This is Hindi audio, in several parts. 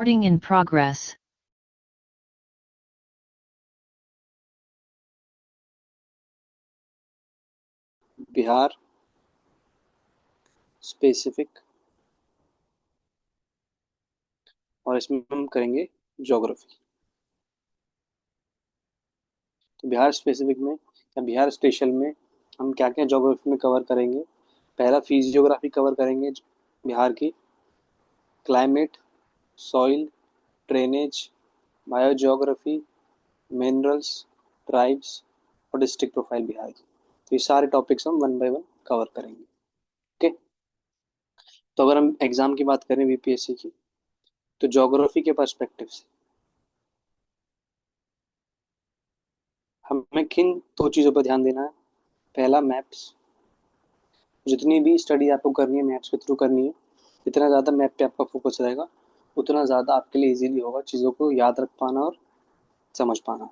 Recording in progress. Bihar specific, और इसमें हम करेंगे ज्योग्राफी। तो बिहार स्पेसिफिक में या बिहार स्पेशल में हम क्या क्या ज्योग्राफी में कवर करेंगे। पहला फिजियोग्राफी कवर करेंगे बिहार की, climate, soil, drainage, biogeography, minerals, tribes और डिस्ट्रिक्ट प्रोफाइल बिहार की। तो ये सारे टॉपिक्स हम वन बाय वन कवर करेंगे। ओके, तो अगर हम एग्जाम की बात करें बीपीएससी की, तो ज्योग्राफी के पर्सपेक्टिव से हमें किन दो चीज़ों पर ध्यान देना है। पहला, मैप्स। जितनी भी स्टडी आपको करनी है मैप्स के थ्रू करनी है। जितना ज़्यादा मैप पे आपका फोकस रहेगा उतना ज़्यादा आपके लिए इजीली होगा चीज़ों को याद रख पाना और समझ पाना।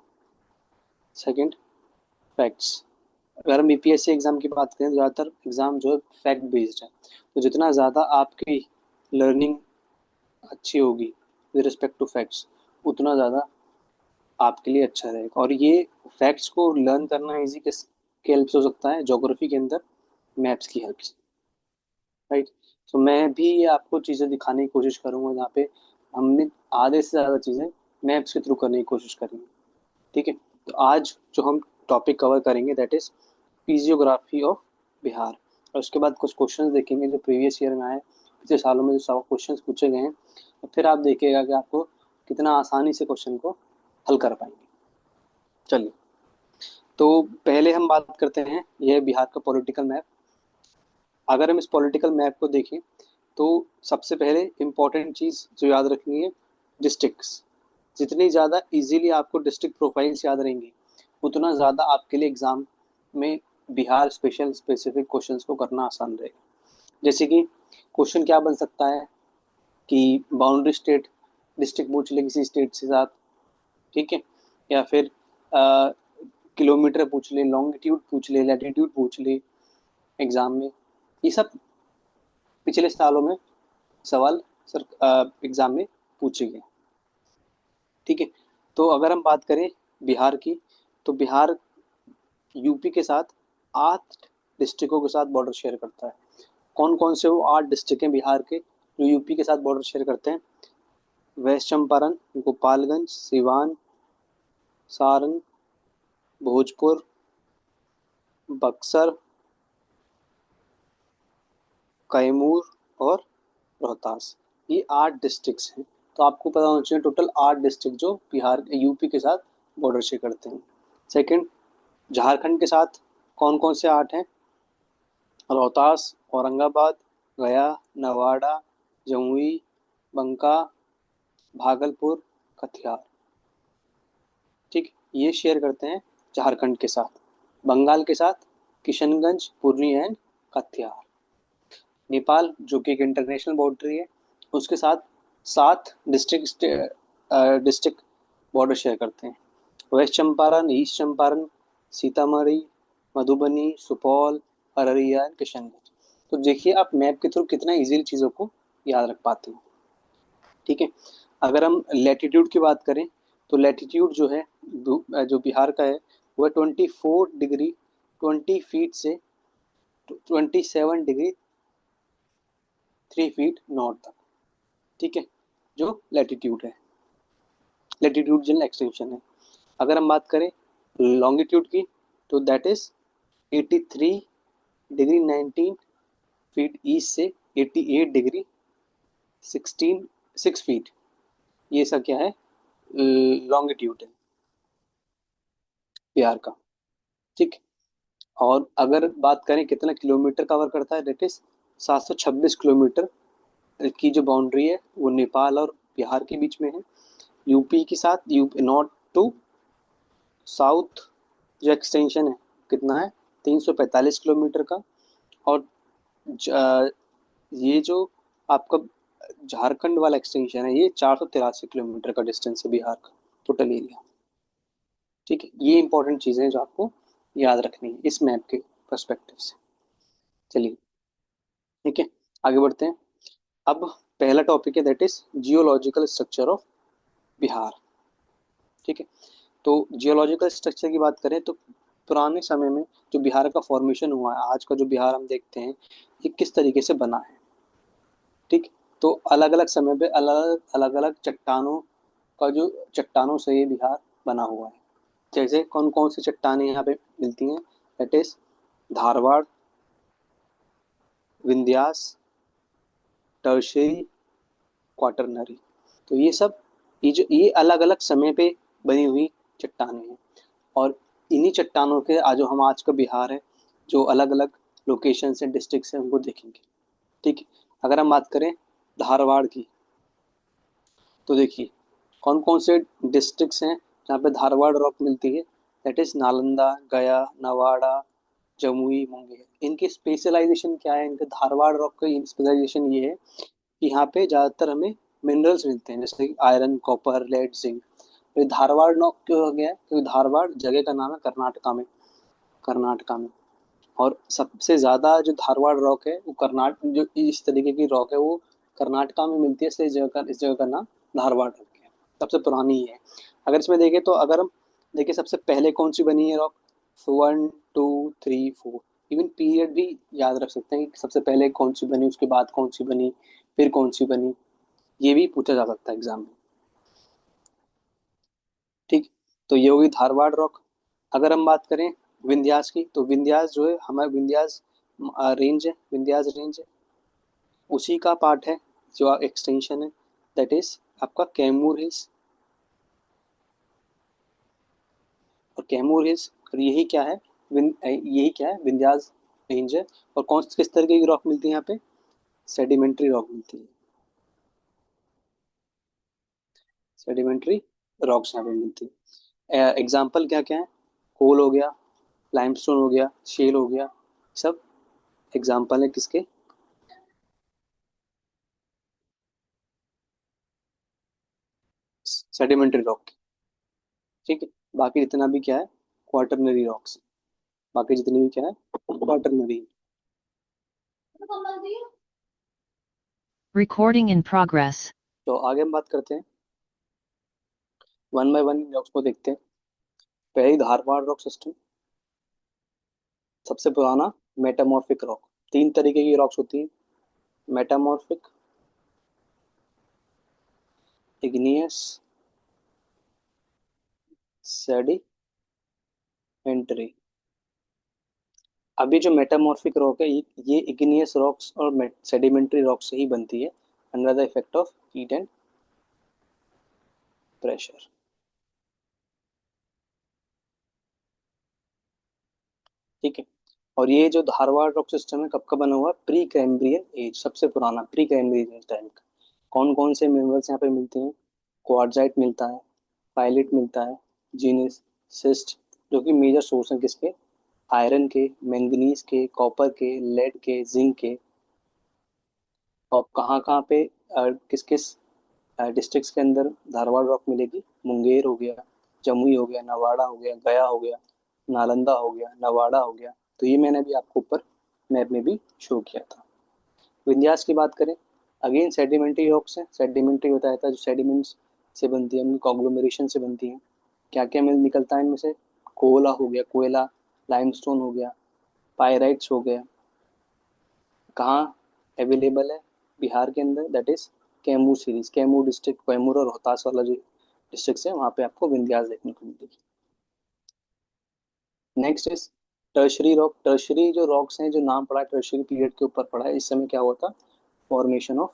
Second, facts. अगर हम बीपीएससी एग्जाम की बात करें तो ज़्यादातर एग्जाम जो है फैक्ट बेस्ड है। तो जितना ज़्यादा आपकी लर्निंग अच्छी होगी विद रिस्पेक्ट टू फैक्ट्स, उतना ज़्यादा आपके लिए अच्छा रहेगा। और ये फैक्ट्स को लर्न करना इजी किसके हेल्प से हो सकता है? ज्योग्राफी के अंदर मैप्स की हेल्प से, राइट। तो मैं भी ये आपको चीज़ें दिखाने की कोशिश करूंगा जहाँ पे हमने आधे से ज़्यादा चीज़ें मैप्स के थ्रू करने की कोशिश करेंगे। ठीक है, तो आज जो हम टॉपिक कवर करेंगे that is physiography of Bihar. और उसके बाद कुछ क्वेश्चंस देखेंगे जो प्रीवियस ईयर में आए, पिछले सालों में जो सब क्वेश्चंस पूछे गए हैं, और फिर आप देखिएगा कि आपको कितना आसानी से क्वेश्चन को हल कर पाएंगे। चलिए, तो पहले हम बात करते हैं यह बिहार का पॉलिटिकल मैप। अगर हम इस पॉलिटिकल मैप को देखें तो सबसे पहले इंपॉर्टेंट चीज़ जो याद रखनी है, डिस्ट्रिक्ट्स। जितनी ज़्यादा इजीली आपको डिस्ट्रिक्ट प्रोफाइल्स याद रहेंगी उतना ज़्यादा आपके लिए एग्जाम में बिहार स्पेशल स्पेसिफिक क्वेश्चंस को करना आसान रहेगा। जैसे कि क्वेश्चन क्या बन सकता है कि बाउंड्री स्टेट डिस्ट्रिक्ट पूछ ले किसी स्टेट से साथ, ठीक है, या फिर किलोमीटर पूछ ले, लॉन्गिट्यूड पूछ ले, लैटिट्यूड पूछ ले एग्जाम में। ये सब पिछले सालों में सवाल सर एग्जाम में पूछे गए। ठीक है, तो अगर हम बात करें बिहार की, तो बिहार यूपी के साथ 8 डिस्ट्रिक्टों के साथ बॉर्डर शेयर करता है। कौन कौन से वो 8 डिस्ट्रिक्ट हैं बिहार के जो यूपी के साथ बॉर्डर शेयर करते हैं? वेस्ट चंपारण, गोपालगंज, सिवान, सारण, भोजपुर, बक्सर, कैमूर और रोहतास। ये 8 डिस्ट्रिक्ट्स हैं। तो आपको पता होना चाहिए टोटल 8 डिस्ट्रिक्ट जो बिहार यूपी के साथ बॉर्डर शेयर करते हैं। सेकंड, झारखंड के साथ कौन कौन से 8 हैं? रोहतास, औरंगाबाद, गया, नवादा, जमुई, बंका, भागलपुर, कटिहार। ठीक, ये शेयर करते हैं झारखंड के साथ। बंगाल के साथ किशनगंज, पूर्णिया एंड कटिहार। नेपाल जो कि एक इंटरनेशनल बाउंड्री है, उसके साथ 7 डिस्ट्रिक्ट बॉर्डर शेयर करते हैं। West Champaran, east Champaran, Sitamarhi, Madhubani, Supaul, Araria, Kishanganj. तो देखिए आप मैप के थ्रू कितना इजीली चीज़ों को याद रख पाते हैं। ठीक है, अगर हम लैटिट्यूड की बात करें तो लैटिट्यूड जो है जो बिहार का है वह 24 डिग्री 20 फीट से 27 डिग्री 3 फीट नॉर्थ तक। ठीक है, जो लैटिट्यूड है, लैटिट्यूडनल एक्सटेंशन है। अगर हम बात करें लॉन्गिट्यूड की तो that is 83 degree 19 feet east से 88 डिग्री 6 फीट। ये सब क्या है? लॉन्गिट्यूड है बिहार का। ठीक, और अगर बात करें कितना किलोमीटर कवर करता है, दैट इज 726 किलोमीटर की जो बाउंड्री है वो नेपाल और बिहार के बीच में है। यूपी के साथ यूपी नॉर्थ टू साउथ जो एक्सटेंशन है कितना है? 345 किलोमीटर का। और ये जो आपका झारखंड वाला एक्सटेंशन है ये 483 किलोमीटर का डिस्टेंस है बिहार का टोटल एरिया। ठीक है, ये इंपॉर्टेंट चीज़ें हैं जो आपको याद रखनी है इस मैप के पर्सपेक्टिव से। चलिए, ठीक है, आगे बढ़ते हैं। अब पहला टॉपिक है that is geological structure of Bihar. ठीक है, तो जियोलॉजिकल स्ट्रक्चर की बात करें तो पुराने समय में जो बिहार का फॉर्मेशन हुआ है, आज का जो बिहार हम देखते हैं, ये किस तरीके से बना है। ठीक, तो अलग अलग समय पे अलग अलग चट्टानों का जो चट्टानों से ये बिहार बना हुआ है। जैसे कौन कौन सी चट्टानें यहाँ पे मिलती हैं, that is Dharwad, Vindhyas, tertiary, quaternary. तो ये सब ये अलग अलग समय पे बनी हुई चट्टानें हैं। और इन्हीं चट्टानों के आज जो हम आज का बिहार है, जो अलग अलग लोकेशन से डिस्ट्रिक्ट से उनको देखेंगे। ठीक है, अगर हम बात करें धारवाड़ की, तो देखिए कौन कौन से डिस्ट्रिक्ट्स हैं जहाँ पे धारवाड़ रॉक मिलती है, दैट इज नालंदा, गया, नवाड़ा, जमुई, मुंगेर। इनकी स्पेशलाइजेशन क्या है, इनके धारवाड़ रॉक का स्पेशलाइजेशन ये है कि यहाँ पे ज़्यादातर हमें मिनरल्स मिलते हैं, जैसे कि आयरन, कॉपर, लेड, जिंक। तो ये धारवाड़ रॉक क्यों हो गया है, क्योंकि धारवाड़ जगह का नाम है कर्नाटका में। और सबसे ज़्यादा जो धारवाड़ रॉक है वो कर्नाटक, जो इस तरीके की रॉक है वो कर्नाटका में मिलती है, इसलिए इस जगह का नाम धारवाड़ रॉक है। सबसे पुरानी ही है। अगर इसमें देखें तो अगर हम देखें सबसे पहले कौन सी बनी है रॉक, 1 2 3 4, इवन पीरियड भी याद रख सकते हैं कि सबसे पहले कौन सी बनी, उसके बाद कौन सी बनी, फिर कौन सी बनी, ये भी पूछा जा सकता है एग्जाम में। ठीक, तो ये होगी धारवाड़ रॉक। अगर हम बात करें विंध्यास की, तो विंध्यास जो है हमारा विंध्यास रेंज है, उसी का पार्ट है जो एक्सटेंशन है, दैट इज आपका कैमूर हिल्स। और कैमूर हिल्स, और यही क्या है, विंध्यास रेंज है। और कौन किस तरीके की रॉक मिलती है यहाँ पे, सेडिमेंट्री रॉक मिलती है, सेडिमेंट्री रॉक्स यहाँ पे मिलती है। एग्जाम्पल क्या क्या है, कोल हो गया, लाइमस्टोन हो गया, शेल हो गया, सब एग्जाम्पल है किसके, सेडिमेंट्री रॉक के। ठीक है, बाकी जितना भी क्या है क्वाटरनरी रॉक्स, बाकी जितनी भी क्या है क्वाटरनरी। Recording in progress. तो आगे हम बात करते हैं, वन बाय वन रॉक्स को देखते हैं। पहली धारवाड़ रॉक सिस्टम, सबसे पुराना मेटामॉर्फिक रॉक। तीन तरीके की रॉक्स होती हैं, मेटामॉर्फिक, इग्नियस, सेडिमेंट्री। अभी जो मेटामॉर्फिक रॉक है ये इग्नियस रॉक्स और सेडिमेंट्री रॉक से ही बनती है, under the effect of heat and pressure. ठीक है, और ये जो धारवाड़ रॉक सिस्टम है कब का बना हुआ, प्री कैम्ब्रियन एज, सबसे पुराना प्री कैम्ब्रियन टाइम का। कौन कौन से मिनरल्स यहाँ पे मिलते हैं, क्वार्ट्जाइट मिलता है, पायलिट मिलता है, जीनस, सिस्ट, जो कि मेजर सोर्स हैं किसके, आयरन के, मैंगनीज के, कॉपर के, लेड के, जिंक के। और कहाँ कहाँ पे किस किस डिस्ट्रिक्ट्स के अंदर धारवाड़ रॉक मिलेगी, मुंगेर हो गया, जमुई हो गया, नवाड़ा हो गया, गया हो गया, नालंदा हो गया, नवाड़ा हो गया। तो ये मैंने अभी आपको ऊपर मैप में भी शो किया था। विन्यास की बात करें, अगेन सेडिमेंट्री रॉक्स है, सेडिमेंट्री बताया था, जो सेडिमेंट्स से बनती है, उनकी कॉन्ग्लोमरेशन से बनती है। क्या क्या मिल निकलता है इनमें से, कोला हो गया, कोयला, लाइमस्टोन हो गया, पायराइट्स हो गया। कहाँ अवेलेबल है, बिहार के अंदर, that is Kaimur series, Kaimur district, Kaimur और रोहतास वाला जो डिस्ट्रिक्ट है वहाँ पे आपको विंध्यास देखने को मिलेगी। Next is tertiary rock. Tertiary जो रॉक्स हैं, जो नाम पड़ा है टर्शरी पीरियड के ऊपर पड़ा है, इस समय क्या हुआ था, फॉर्मेशन ऑफ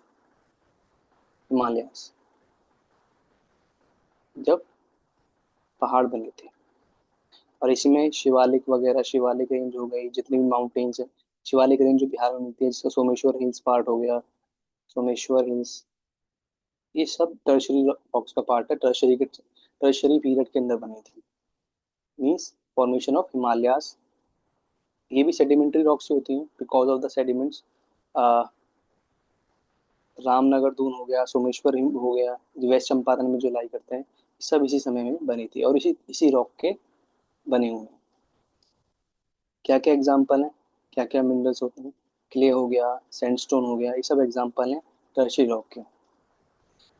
हिमालयस, जब पहाड़ बने थे। और इसी में शिवालिक वगैरह, शिवालिक रेंज हो गई, जितनी भी माउंटेन्स है, शिवालिक रेंज जो बिहार में मिलती है, जिसका सोमेश्वर हिल्स पार्ट हो गया, सोमेश्वर हिल्स, ये सब टर्शरी रॉक्स का पार्ट है, टर्शरी पीरियड के अंदर बनी थी, मीन्स फॉर्मेशन ऑफ हिमालयास। ये भी सेडिमेंट्री रॉक्स से होती हैं because of the sediments. Ramnagar Doon हो गया, सोमेश्वर हिल हो गया, जो वेस्ट चंपारण में जो लाई करते हैं, सब इसी समय में बनी थी और इसी इसी रॉक के बने हुए हैं। क्या क्या एग्जाम्पल हैं, क्या क्या मिनरल्स होते हैं, क्ले हो गया, सैंडस्टोन हो गया, ये सब एग्जाम्पल हैं टर्शियरी रॉक के।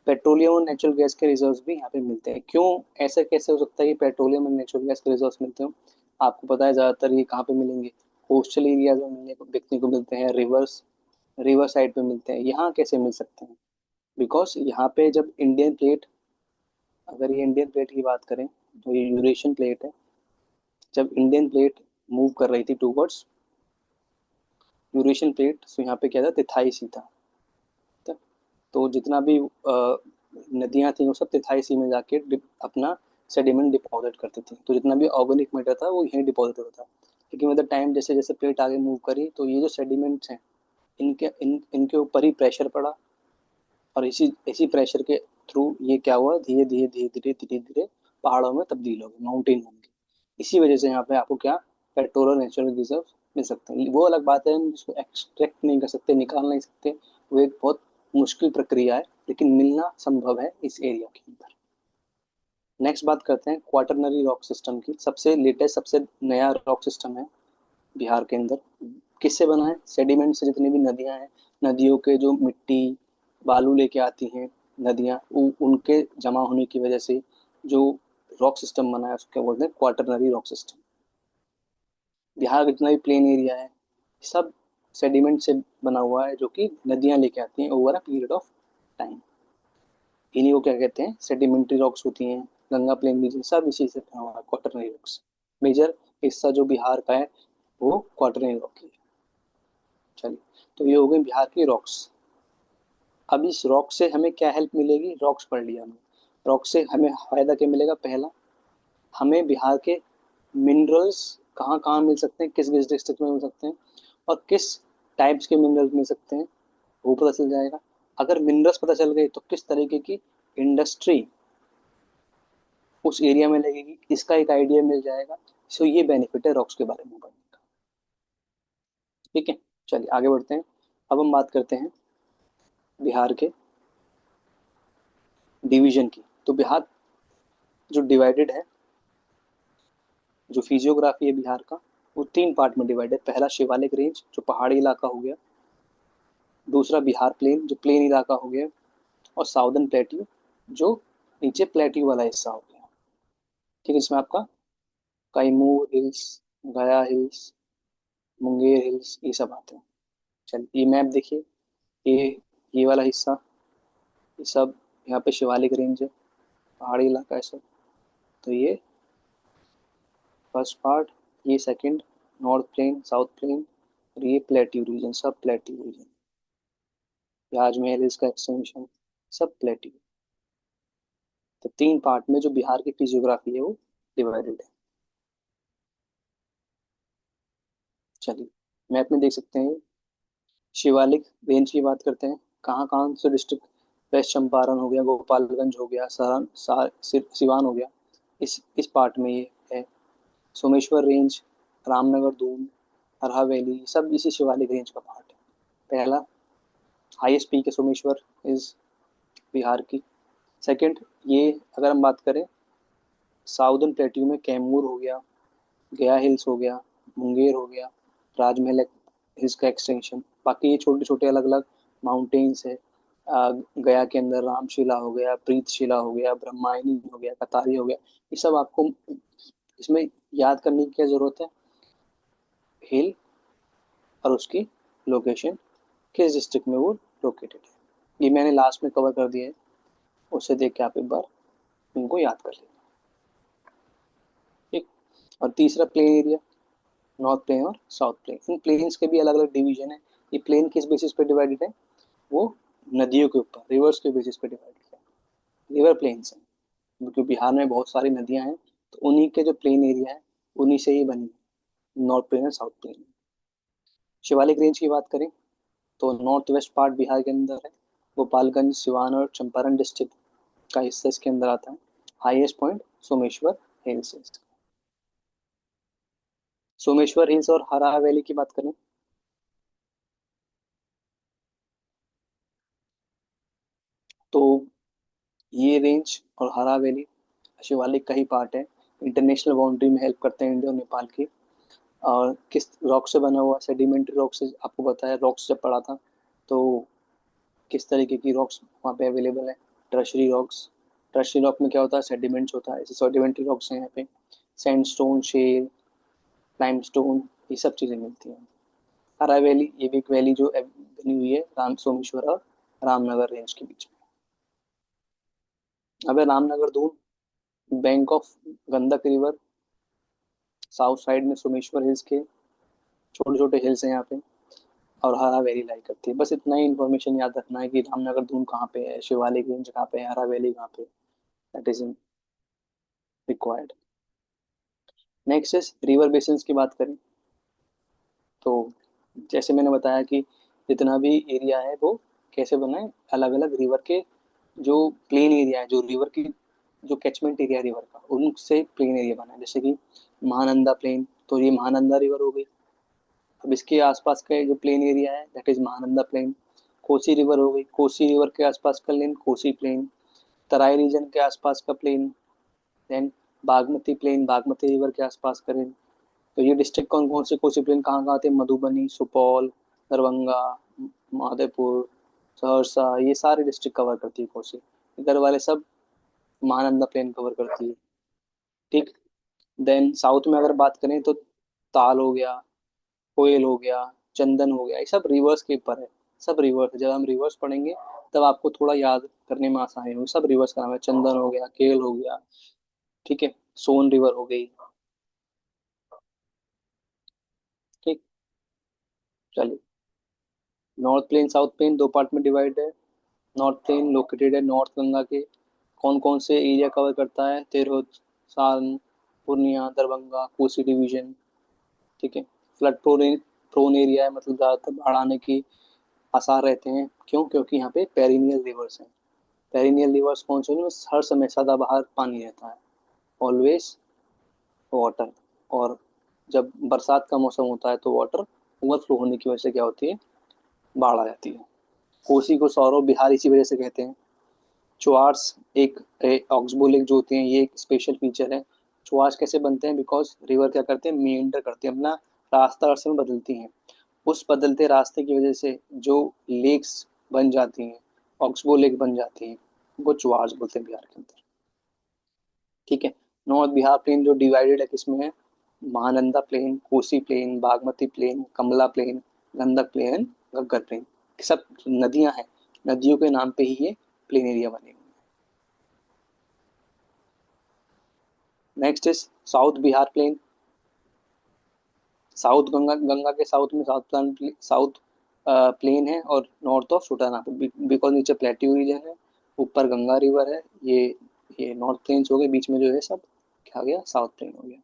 पेट्रोलियम और नेचुरल गैस के रिजर्व्स भी यहाँ पे मिलते हैं। क्यों, ऐसा कैसे हो सकता है कि पेट्रोलियम और नेचुरल गैस के रिजर्व्स मिलते हो? आपको पता है ज़्यादातर ये कहाँ पे मिलेंगे? कोस्टल एरियाज में मिलने को देखने को मिलते हैं, रिवर साइड पे मिलते हैं। यहाँ कैसे मिल सकते हैं? बिकॉज यहाँ पे जब इंडियन प्लेट, अगर ये इंडियन प्लेट की बात करें तो ये यूरेशियन प्लेट है। जब इंडियन प्लेट मूव कर रही थी टूवर्ड्स यूरेशियन प्लेट, तो यहाँ पे क्या था, तिथाई सी था। तो जितना भी नदियां थी वो सब तिथाई सी में जाके अपना सेडिमेंट डिपॉजिट करती थी। तो जितना भी ऑर्गेनिक मैटर था वो यहीं डिपॉजिट होता था। लेकिन विद द टाइम जैसे जैसे प्लेट आगे मूव करी तो ये जो सेडिमेंट्स हैं इनके ऊपर ही प्रेशर पड़ा, और इसी इसी प्रेशर के थ्रू ये क्या हुआ, धीरे धीरे धीरे धीरे धीरे धीरे पहाड़ों में तब्दील हो गए, माउंटेन बन गए। इसी वजह से यहाँ पे आपको क्या, पेट्रोल और नेचुरल रिजर्व मिल सकते हैं। वो अलग बात है, हम इसको एक्सट्रैक्ट नहीं कर सकते, निकाल नहीं सकते, वो एक बहुत मुश्किल प्रक्रिया है, लेकिन मिलना संभव है इस एरिया के अंदर। नेक्स्ट बात करते हैं क्वाटरनरी रॉक सिस्टम की। सबसे लेटेस्ट, सबसे नया रॉक सिस्टम है बिहार के अंदर। किससे बना है? सेडिमेंट से। जितनी भी नदियां हैं, नदियों के जो मिट्टी बालू लेके आती हैं नदियां, उनके जमा होने की वजह से जो रॉक सिस्टम बना है उसको बोलते हैं क्वाटरनरी रॉक सिस्टम। बिहार का जितना भी प्लेन एरिया है सब सेडिमेंट से बना हुआ है, जो कि नदियां लेके आती हैं over a period of time. इन्हीं को क्या कहते हैं, सेडिमेंट्री रॉक्स होती हैं। गंगा प्लेन रीजन सब इसी से बना हुआ है, क्वाटरनरी रॉक्स। मेजर हिस्सा जो बिहार का है वो क्वाटरनरी रॉक की है। चलिए, तो ये हो गए बिहार की रॉक्स। अब इस रॉक से हमें क्या हेल्प मिलेगी? रॉक्स पढ़ लिया हमने। रॉक से हमें फायदा क्या मिलेगा? पहला, हमें बिहार के मिनरल्स कहाँ कहाँ मिल सकते हैं, किस किस डिस्ट्रिक्ट में मिल सकते हैं, और किस टाइप्स के मिनरल्स मिल सकते हैं वो पता चल जाएगा। अगर मिनरल्स पता चल गए तो किस तरीके की इंडस्ट्री उस एरिया में लगेगी, इसका एक आइडिया मिल जाएगा। सो ये बेनिफिट है रॉक्स के बारे में पढ़ने का। ठीक है, चलिए आगे बढ़ते हैं। अब हम बात करते हैं बिहार के डिवीजन की। तो बिहार जो डिवाइडेड है, जो फिजियोग्राफी है बिहार का, वो तीन पार्ट में डिवाइड है। पहला शिवालिक रेंज जो पहाड़ी इलाका हो गया, दूसरा बिहार प्लेन जो प्लेन इलाका हो गया, और साउदर्न प्लेट्यू जो नीचे प्लेट्यू वाला हिस्सा हो गया। ठीक है, इसमें आपका कैमूर हिल्स, गया हिल्स, मुंगेर हिल्स, ये सब आते हैं। चलिए, ये मैप देखिए। ये ये वाला हिस्सा, ये सब यहाँ पे शिवालिक रेंज है, पहाड़ी इलाका है सब। तो ये फर्स्ट पार्ट, ये second, north plain, south plain, और ये प्लेट्यू रीजन, सब प्लेट्यू रीजन। ये अजमेर हिल्स का एक्सटेंशन, सब प्लेट्यू। तो तीन पार्ट में जो बिहार की फिजियोग्राफी है वो डिवाइडेड है। चलिए, मैप में देख सकते हैं। शिवालिक रेंज की बात करते हैं, कहाँ कहाँ से डिस्ट्रिक्ट, वेस्ट चंपारण हो गया, गोपालगंज हो गया, सिवान हो गया, इस पार्ट में ये है। सोमेश्वर रेंज, रामनगर, दून, हरहा वैली, सब इसी शिवालिक रेंज का पार्ट है। पहला हाईएस्ट पीक है सोमेश्वर, इज बिहार की। सेकंड, ये अगर हम बात करें साउदर्न प्लेट्यू में, कैमूर हो गया, गया हिल्स हो गया, मुंगेर हो गया, राजमहल हिल्स का एक्सटेंशन। बाकी ये छोटे छोटे अलग अलग माउंटेन्स है। गया के अंदर रामशिला हो गया, प्रीतशिला हो गया, ब्रह्मायनी हो गया, कतारी हो गया। ये सब आपको इसमें याद करने की क्या जरूरत है? हिल और उसकी लोकेशन, किस डिस्ट्रिक्ट में वो लोकेटेड है, ये मैंने लास्ट में कवर कर दिया है। उसे देख के आप एक बार इनको याद कर लेना। ठीक। और तीसरा प्लेन एरिया, नॉर्थ प्लेन और साउथ प्लेन। इन प्लेन्स के भी अलग अलग डिवीजन है। ये प्लेन किस बेसिस पे डिवाइडेड है? वो नदियों के ऊपर, रिवर्स के बेसिस पे डिवाइडेड है, रिवर प्लेन्स हैं। क्योंकि बिहार में बहुत सारी नदियां हैं, तो उन्हीं के जो प्लेन एरिया है उन्हीं से ही बनी है, नॉर्थ प्लेन और साउथ प्लेन। शिवालिक रेंज की बात करें तो नॉर्थ वेस्ट पार्ट बिहार के अंदर है। गोपालगंज, सिवान और चंपारण डिस्ट्रिक्ट का हिस्सा इसके अंदर आता है। हाईएस्ट पॉइंट सोमेश्वर हिल्स है। सोमेश्वर हिल्स और हरा वैली की बात करें तो ये रेंज और हरा वैली शिवालिक का ही पार्ट है। इंटरनेशनल बाउंड्री में हेल्प करते हैं इंडिया और नेपाल की। और किस रॉक से बना हुआ? सेडिमेंट्री रॉक से। आपको बताया रॉक्स जब पढ़ा था तो किस तरीके की रॉक्स वहाँ पे अवेलेबल है। टर्शरी रॉक्स, टर्शरी रॉक में क्या होता है, सेडिमेंट्स होता है, जैसे सेडिमेंट्री रॉक्स हैं यहाँ पे, सैंडस्टोन, शेल, लाइमस्टोन, ये सब चीज़ें मिलती हैं। हरा वैली, ये भी एक वैली जो बनी हुई है राम सोमेश्वर और रामनगर रेंज के बीच में। अब है Ramnagar Doon, bank of Gandak river, south side में सोमेश्वर हिल्स के छोटे छोटे हिल्स हैं यहाँ पे, और हरा वैली लाई करती है। बस इतना ही इन्फॉर्मेशन याद रखना है कि रामनगर दून कहाँ पे है, शिवालिक रेंज कहाँ पे है, हरा वैली कहाँ पे है। That is required. Next is river basins की बात करें तो जैसे मैंने बताया कि जितना भी एरिया है वो कैसे बना है, अलग अलग रिवर के जो प्लेन एरिया है, जो रिवर की जो कैचमेंट एरिया रिवर का, उनसे प्लेन एरिया बना है। जैसे कि महानंदा प्लेन, तो ये महानंदा रिवर हो गई। अब इसके आसपास का जो प्लेन एरिया है that is Mahananda plain. Kosi river हो गई, कोसी रिवर के आसपास का लेन कोसी प्लेन। तराई रीजन के आसपास का plain, then Bagmati plain, Bagmati river के आसपास का लेन। तो ये डिस्ट्रिक्ट कौन कौन से कोसी प्लेन कहाँ कहाँ आते हैं, मधुबनी, सुपौल, दरभंगा, माधेपुर, सहरसा, ये सारे डिस्ट्रिक्ट कवर करती है कोसी। इधर वाले सब महानंदा प्लेन कवर करती है। ठीक। देन साउथ में अगर बात करें तो ताल हो गया, कोयल हो गया, चंदन हो गया, ये सब रिवर्स के ऊपर है। सब रिवर्स, जब हम रिवर्स पढ़ेंगे तब आपको थोड़ा याद करने में आसानी होगी। सब रिवर्स का नाम है, चंदन हो गया, केल हो गया, ठीक है, सोन रिवर हो गई। ठीक। चलिए, नॉर्थ प्लेन साउथ प्लेन दो पार्ट में डिवाइड है। नॉर्थ प्लेन लोकेटेड है नॉर्थ गंगा के, कौन कौन से एरिया कवर करता है, तिरहुत, सारण, पूर्णिया, दरभंगा, कोसी डिवीजन। ठीक है। फ्लड प्रोन प्रोन एरिया है, मतलब ज़्यादातर बाढ़ आने की आसार रहते हैं। क्यों? क्योंकि यहाँ पे पेरिनियल रिवर्स हैं। पेरिनियल रिवर्स कौन से हैं? उनमें हर समय सदाबहार पानी रहता है, ऑलवेज वाटर। और जब बरसात का मौसम होता है तो वाटर ओवरफ्लो होने की वजह से क्या होती है, बाढ़ आ जाती है। कोसी को सौरव बिहार इसी वजह से कहते हैं। चुआर्स एक ऑक्सबो लेक जो होती हैं, ये एक स्पेशल फीचर है। चुआर्स कैसे बनते हैं? बिकॉज रिवर क्या करते हैं, मेंढर करते हैं, अपना रास्ता असल में बदलती हैं। उस बदलते रास्ते की वजह से जो लेक्स बन जाती हैं, ऑक्सबो लेक बन जाती हैं, वो चुआर्स बोलते हैं बिहार के अंदर। ठीक है। नॉर्थ बिहार प्लेन जो डिवाइडेड है किसमें है, Mahananda plain, Kosi plain, Bagmati plain, Kamala plain, Gandak plain, Ghaggar plain, सब नदियां हैं। नदियों के नाम पे ही ये प्लेन एरिया बने हुए हैं। Next is south Bihar plain. South Ganga, Ganga के साउथ में साउथ प्लेन है, और नॉर्थ ऑफ छोटानागपुर, बिकॉज नीचे प्लेट्यू रीजन है, ऊपर गंगा रिवर है। ये नॉर्थ प्लेन्स हो गए, बीच में जो है सब क्या हो गया, साउथ प्लेन हो गया।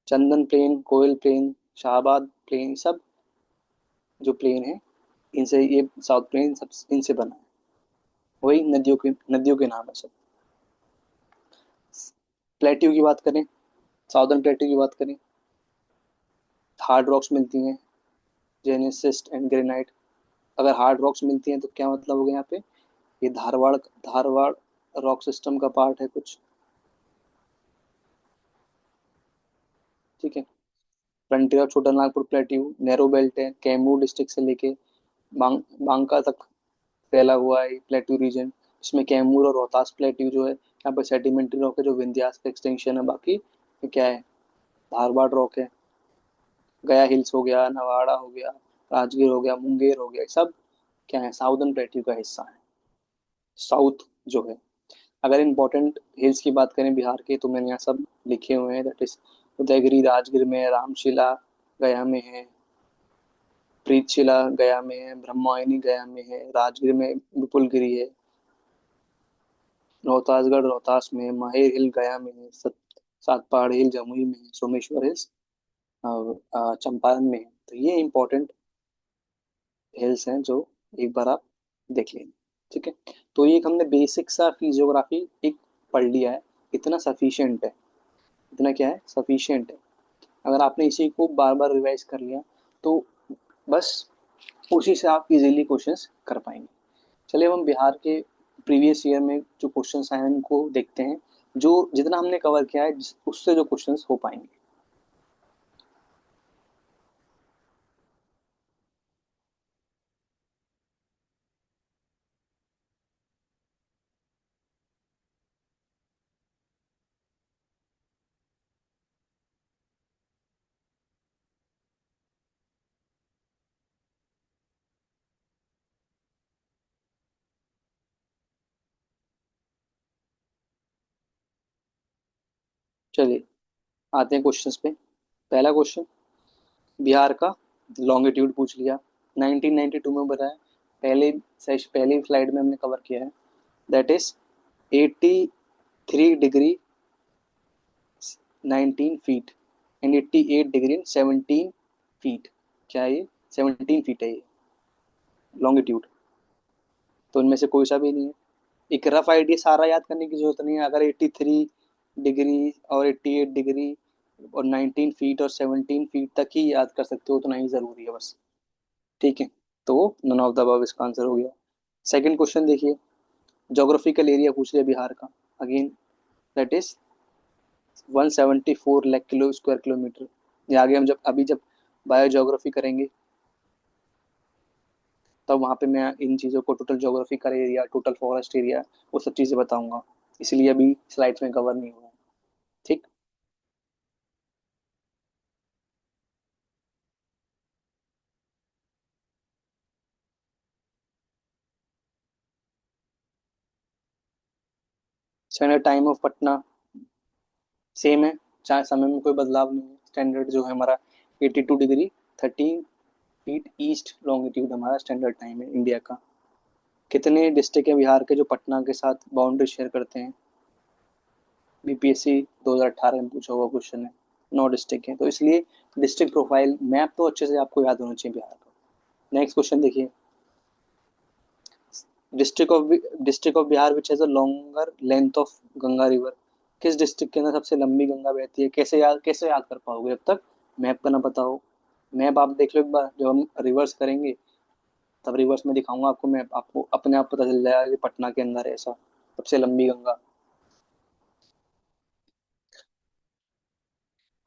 चंदन प्लेन, कोयल प्लेन, शाहबाद प्लेन, सब जो प्लेन है इनसे, ये साउथ प्लेन सब इनसे बना है। वही नदियों के नाम है सब। प्लेट्यू की बात करें, साउदर्न प्लेट्यू की बात करें, हार्ड रॉक्स मिलती हैं, जेनेसिस्ट एंड ग्रेनाइट। अगर हार्ड रॉक्स मिलती हैं तो क्या मतलब हो गया यहाँ पे, ये धारवाड़ धारवाड़ रॉक सिस्टम का पार्ट है कुछ। ठीक है। फ्रंटियर ऑफ छोटा नागपुर प्लेट्यू नैरो बेल्ट है, कैमूर डिस्ट्रिक्ट से लेके बांका तक फैला हुआ है प्लेट्यू रीजन। इसमें कैमूर और रोहतास प्लेट्यू जो है, यहाँ पे सेडिमेंट्री रॉक है जो विंध्यास का एक्सटेंशन है। बाकी ये क्या है, धारवाड़ रॉक है। गया हिल्स हो गया, नवाड़ा हो गया, राजगीर हो गया, मुंगेर हो गया, सब क्या है, साउदर्न प्लेट्यू का हिस्सा है। साउथ जो है, अगर इम्पोर्टेंट हिल्स की बात करें बिहार के तो मैंने यहाँ सब लिखे हुए हैं। दैट इज उदयगिरी राजगीर में है, रामशिला गया में है, प्रीतशिला गया में है, ब्रह्मवाहिनी गया में है, राजगीर में विपुलगिरी है, रोहतासगढ़ रोहतास में है, माहिर हिल गया में है, सात पहाड़ हिल जमुई में है, सोमेश्वर हिल्स चंपारण में है। तो ये इंपॉर्टेंट हिल्स हैं जो एक बार आप देख लें। ठीक है। तो ये एक हमने बेसिक सा फिजियोग्राफी एक पढ़ लिया है, इतना सफिशिएंट है। इतना क्या है, सफिशिएंट है। अगर आपने इसी को बार बार रिवाइज कर लिया तो बस उसी से आप इजीली क्वेश्चंस कर पाएंगे। चलिए, अब हम बिहार के प्रीवियस ईयर में जो क्वेश्चंस आए हैं उनको देखते हैं, जो जितना हमने कवर किया है उससे जो क्वेश्चंस हो पाएंगे। चलिए आते हैं क्वेश्चंस पे। पहला क्वेश्चन, बिहार का लॉन्गिट्यूड पूछ लिया। 1992 में बताया, पहली स्लाइड में हमने कवर किया है। That is 83 degree 19 feet and 88 degree 17 feet. क्या है ये? 17 फीट है ये लॉन्गिट्यूड। तो इनमें से कोई सा भी नहीं है। एक रफ आइडिया, सारा याद करने की जरूरत नहीं है। अगर 83 डिग्री और 88 डिग्री और 19 फीट और 17 फीट तक ही याद कर सकते हो, उतना ही जरूरी है बस। ठीक है, तो नन ऑफ द अबव इसका आंसर हो गया। सेकंड क्वेश्चन देखिए, जोग्राफिकल एरिया पूछ लिया बिहार का। Again that is 174 lakh kilo square kilometre. ये आगे हम जब बायो ज्योग्राफी करेंगे, तब वहाँ पे मैं इन चीज़ों को, total geographical area, total forest area, वो सब चीज़ें बताऊंगा। इसलिए अभी स्लाइड्स में कवर नहीं हुआ है। ठीक। Standard time of Patna same है, चाहे समय में कोई बदलाव नहीं है। स्टैंडर्ड जो है हमारा 82 डिग्री 13 फीट ईस्ट लॉन्गिट्यूड हमारा स्टैंडर्ड टाइम है इंडिया का। कितने डिस्ट्रिक्ट हैं बिहार के जो पटना के साथ बाउंड्री शेयर करते हैं? बीपीएससी 2018 में पूछा हुआ क्वेश्चन है। 9 डिस्ट्रिक्ट हैं, तो इसलिए डिस्ट्रिक्ट प्रोफाइल मैप तो अच्छे से आपको याद होना चाहिए बिहार का। नेक्स्ट क्वेश्चन देखिए, district of Bihar which has a longer length of Ganga river. किस डिस्ट्रिक्ट के अंदर सबसे लंबी गंगा बहती है? कैसे याद कर पाओगे जब तक मैप का ना पता हो। मैप आप देख लो एक बार, जब हम रिवर्स करेंगे तब रिवर्स में दिखाऊंगा आपको मैप, आपको अपने आप पता चल जाएगा कि पटना के अंदर है ऐसा सबसे लंबी गंगा।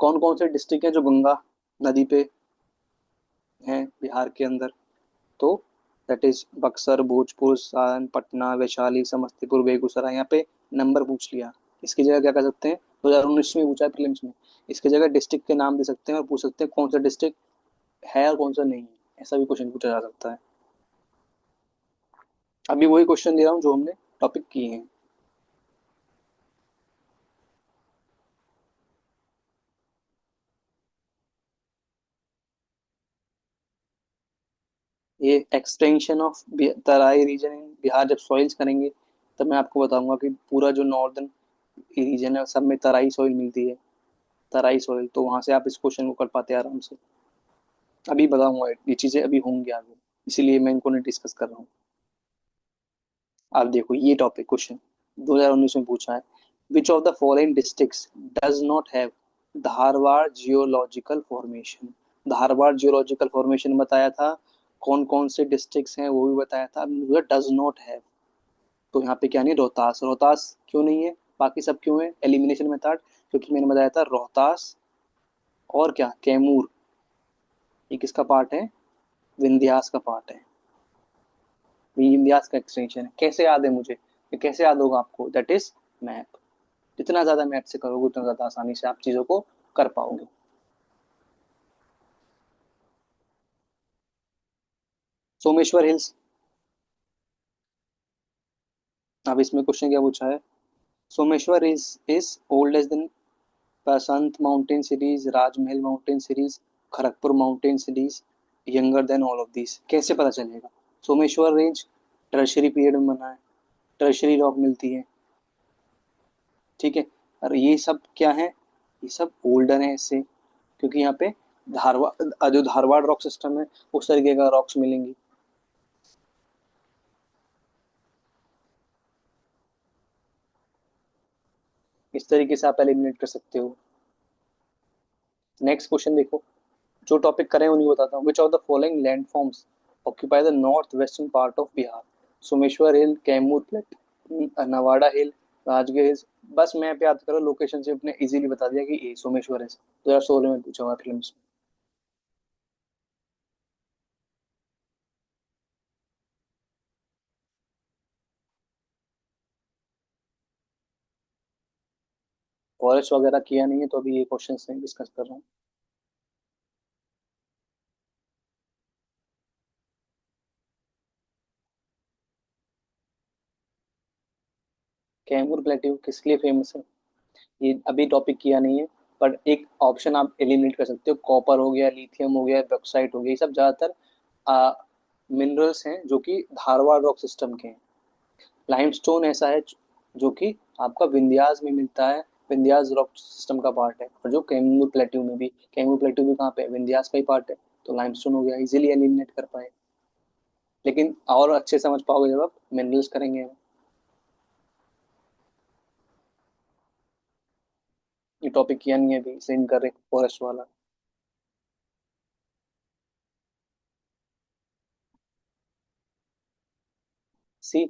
कौन कौन से डिस्ट्रिक्ट है जो गंगा नदी पे हैं बिहार के अंदर? तो दैट इज बक्सर, भोजपुर, सारण, पटना, वैशाली, समस्तीपुर, बेगूसराय। यहाँ पे नंबर पूछ लिया। इसकी जगह क्या कर सकते हैं, 2019 में पूछा है प्रीलिम्स में, इसकी जगह डिस्ट्रिक्ट के नाम दे सकते हैं और पूछ सकते हैं कौन सा डिस्ट्रिक्ट है और कौन सा नहीं है। ऐसा भी क्वेश्चन पूछा जा सकता है। अभी वही क्वेश्चन दे रहा हूँ जो हमने टॉपिक किए हैं। ये एक्सटेंशन ऑफ तराई रीजन इन बिहार जब सॉइल्स करेंगे, तब मैं आपको बताऊंगा कि पूरा जो नॉर्दर्न रीजन है सब में तराई सॉइल मिलती है। तराई सॉइल, तो वहां से आप इस क्वेश्चन को कर पाते हैं आराम से। अभी बताऊंगा, ये चीजें अभी होंगी आगे, इसीलिए मैं इनको नहीं डिस्कस कर रहा हूँ। आप देखो ये टॉपिक क्वेश्चन 2019 में पूछा है, विच of the following districts does not have Dharwad geological formation. Dharwad geological formation बताया था, कौन कौन से डिस्ट्रिक्ट्स हैं वो भी बताया था। डज नॉट हैव, तो यहाँ पे क्या नहीं, रोहतास। रोहतास क्यों नहीं है, बाकी सब क्यों है? एलिमिनेशन मेथड, क्योंकि मैंने बताया था रोहतास और क्या, कैमूर, ये किसका पार्ट है? विंध्यास का पार्ट है। विंध्यास का एक्सटेंशन है। कैसे याद है मुझे, ये कैसे याद होगा आपको? That is map. जितना ज्यादा मैप से करोगे उतना ज्यादा आसानी से आप चीजों को कर पाओगे। सोमेश्वर हिल्स, अब इसमें क्वेश्चन क्या पूछा है? Someshwar is old age then Prashant mountain series, Rajmahal mountain series, Kharagpur mountain series, younger than all of this. कैसे पता चलेगा? सोमेश्वर रेंज टर्शरी पीरियड में बना है, टर्शरी रॉक मिलती है। ठीक है, और ये सब क्या है? ये सब ओल्डर है इससे, क्योंकि यहाँ पे धारवाड़, जो धारवाड़ रॉक सिस्टम है उस तरीके का रॉक्स मिलेंगी। इस तरीके से आप एलिमिनेट कर सकते हो। नेक्स्ट क्वेश्चन देखो, जो टॉपिक करें उन्हीं बताता हूँ। Which of the following land forms occupy the north western part of Bihar? Someshwar hill, Kaimur plate, Nawada hill, Rajgir hills. बस मैप याद करो, लोकेशन से अपने इजीली बता दिया कि ये सोमेश्वर है। 2016 में पूछा हुआ फिल्म में। फॉरेस्ट वगैरह किया नहीं है तो अभी ये क्वेश्चन नहीं डिस्कस कर रहा हूँ। कैमूर प्लेट्यू किस लिए फेमस है? ये अभी टॉपिक किया नहीं है, पर एक ऑप्शन आप एलिमिनेट कर सकते हो। कॉपर हो गया, लिथियम हो गया, बॉक्साइट हो गया, ये सब ज्यादातर मिनरल्स हैं जो कि धारवाड़ रॉक सिस्टम के हैं। लाइमस्टोन ऐसा है जो कि आपका विंध्यास में मिलता है, विंध्यास रॉक सिस्टम का पार्ट है। और जो कैंगू प्लेट्यू में भी, कैंगू प्लेट्यू भी कहाँ पे है, विंध्यास का ही पार्ट है। तो लाइमस्टोन हो गया, इजीली एलिमिनेट कर पाए। लेकिन और अच्छे समझ पाओगे जब आप मिनरल्स करेंगे। ये टॉपिक किया नहीं है अभी, सेंड कर रहे फॉरेस्ट वाला। सी,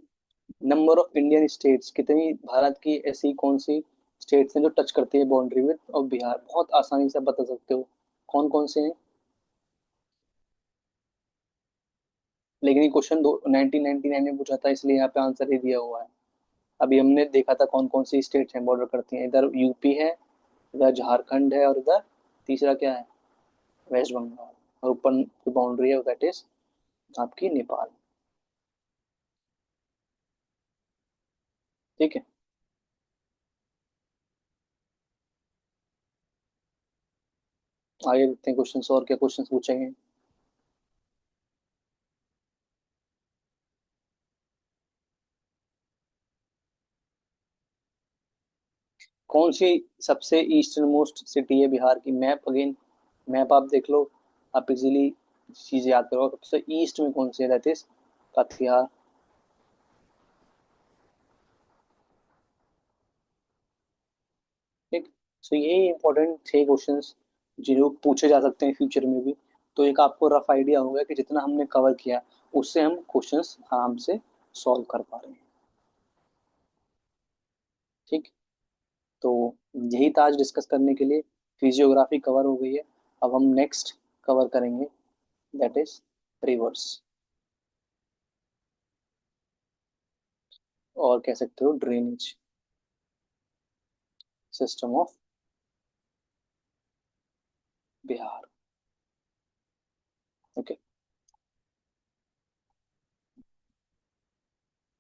नंबर ऑफ इंडियन स्टेट्स, कितनी भारत की ऐसी कौन सी स्टेट्स हैं जो टच करती है बाउंड्री विद और बिहार, बहुत आसानी से बता सकते हो कौन कौन से हैं। लेकिन ये क्वेश्चन दो 1999 में पूछा था, इसलिए यहाँ पे आंसर ही दिया हुआ है। अभी हमने देखा था कौन कौन सी स्टेट्स हैं बॉर्डर करती हैं। इधर यूपी है, इधर झारखंड है, और इधर तीसरा क्या है, वेस्ट बंगाल। और ऊपर की बाउंड्री है दैट इज आपकी नेपाल। ठीक है, आगे देखते हैं क्वेश्चन और क्या क्वेश्चन पूछेंगे। कौन सी सबसे ईस्टर्न मोस्ट सिटी है बिहार की? मैप अगेन, मैप आप देख लो, आप इजीली चीज याद करो। सबसे ईस्ट में कौन सी है, दैट इज कटिहार। ठीक। सो यही इंपॉर्टेंट थे क्वेश्चंस जो पूछे जा सकते हैं फ्यूचर में भी। तो एक आपको रफ आइडिया होगा कि जितना हमने कवर किया उससे हम क्वेश्चंस आराम से सॉल्व कर पा रहे हैं। ठीक। तो यही था आज डिस्कस करने के लिए। फिजियोग्राफी कवर हो गई है। अब हम नेक्स्ट कवर करेंगे, दैट इज रिवर्स, और कह सकते हो ड्रेनेज सिस्टम ऑफ बिहार।